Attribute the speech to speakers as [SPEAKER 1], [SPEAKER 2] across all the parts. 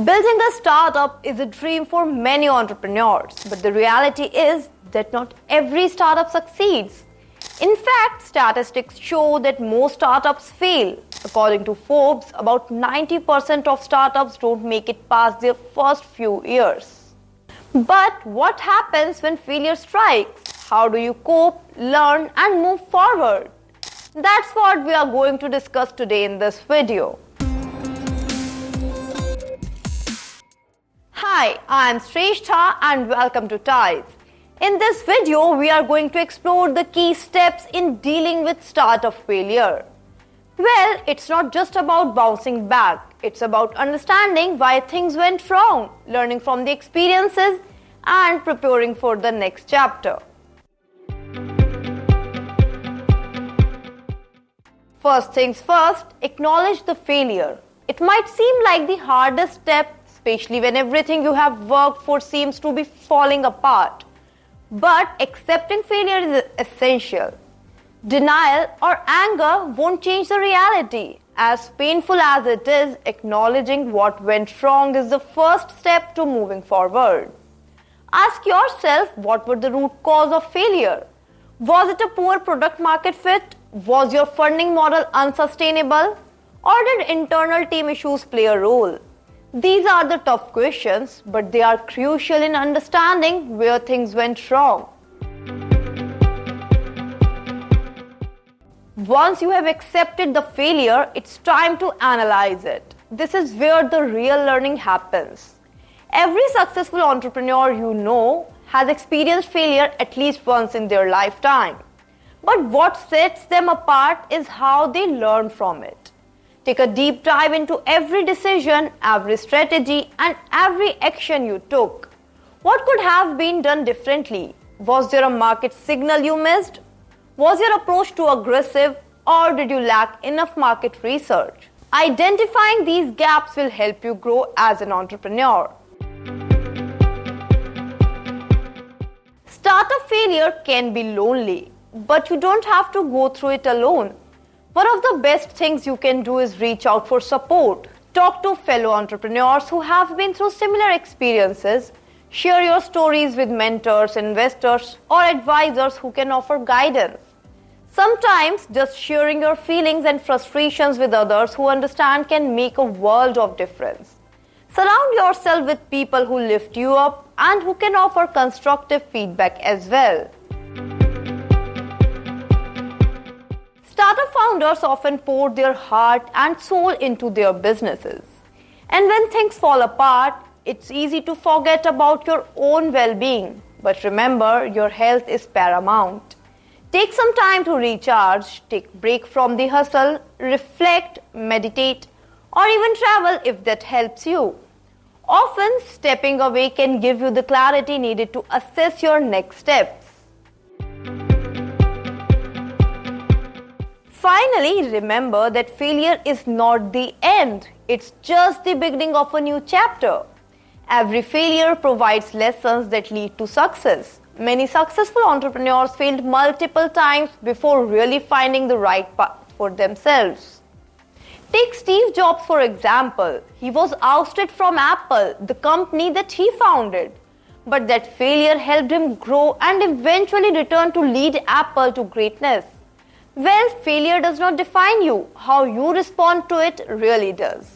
[SPEAKER 1] Building a startup is a dream for many entrepreneurs, but the reality is that not every startup succeeds. In fact, statistics show that most startups fail. According to Forbes, about 90% of startups don't make it past their first few years. But what happens when failure strikes? How do you cope, learn, and move forward? That's what we are going to discuss today in this video. Hi, I am Shrestha and welcome to TIES. In this video, we are going to explore the key steps in dealing with startup failure. Well, it's not just about bouncing back. It's about understanding why things went wrong, learning from the experiences, and preparing for the next chapter. First things first, acknowledge the failure. It might seem like the hardest step, especially when everything you have worked for seems to be falling apart. But accepting failure is essential. Denial or anger won't change the reality. As painful as it is, acknowledging what went wrong is the first step to moving forward. Ask yourself, what were the root cause of failure? Was it a poor product market fit? Was your funding model unsustainable? Or did internal team issues play a role? These are the tough questions, but they are crucial in understanding where things went wrong. Once you have accepted the failure, it's time to analyze it. This is where the real learning happens. Every successful entrepreneur you know has experienced failure at least once in their lifetime. But what sets them apart is how they learn from it. Take a deep dive into every decision, every strategy, and every action you took. What could have been done differently? Was there a market signal you missed? Was your approach too aggressive, or did you lack enough market research? Identifying these gaps will help you grow as an entrepreneur. Startup failure can be lonely, but you don't have to go through it alone. One of the best things you can do is reach out for support. Talk to fellow entrepreneurs who have been through similar experiences. Share your stories with mentors, investors, or advisors who can offer guidance. Sometimes just sharing your feelings and frustrations with others who understand can make a world of difference. Surround yourself with people who lift you up and who can offer constructive feedback as well. Startup founders often pour their heart and soul into their businesses. And when things fall apart, it's easy to forget about your own well-being. But remember, your health is paramount. Take some time to recharge, take a break from the hustle, reflect, meditate, or even travel if that helps you. Often, stepping away can give you the clarity needed to assess your next steps. Finally, remember that failure is not the end. It's just the beginning of a new chapter. Every failure provides lessons that lead to success. Many successful entrepreneurs failed multiple times before really finding the right path for themselves. Take Steve Jobs for example. He was ousted from Apple, the company that he founded. But that failure helped him grow and eventually return to lead Apple to greatness. Well, failure does not define you. How you respond to it really does.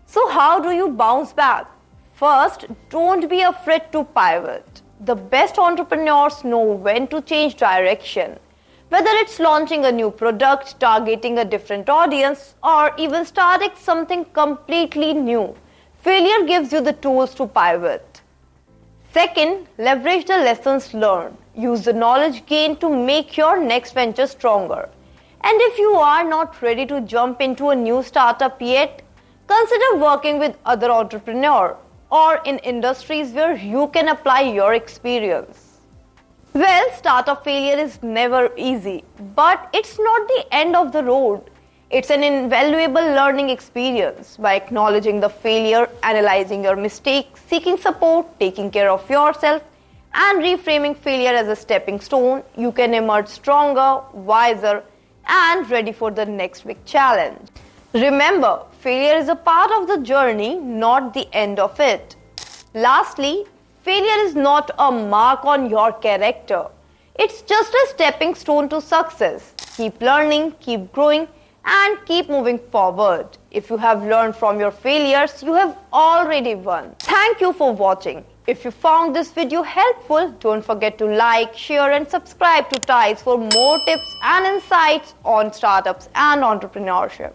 [SPEAKER 1] So how do you bounce back? First, don't be afraid to pivot. The best entrepreneurs know when to change direction. Whether it's launching a new product, targeting a different audience, or even starting something completely new, failure gives you the tools to pivot. Second, leverage the lessons learned. Use the knowledge gained to make your next venture stronger. And if you are not ready to jump into a new startup yet, consider working with other entrepreneurs or in industries where you can apply your experience. Well, startup failure is never easy, but it's not the end of the road. It's an invaluable learning experience. By acknowledging the failure, analyzing your mistakes, seeking support, taking care of yourself, and reframing failure as a stepping stone, you can emerge stronger, wiser, and ready for the next big challenge. Remember, failure is a part of the journey, not the end of it. Lastly, failure is not a mark on your character. It's just a stepping stone to success. Keep learning, keep growing, and keep moving forward. If you have learned from your failures, you have already won. Thank you for watching. If you found this video helpful, don't forget to like, share, and subscribe to TIES for more tips and insights on startups and entrepreneurship.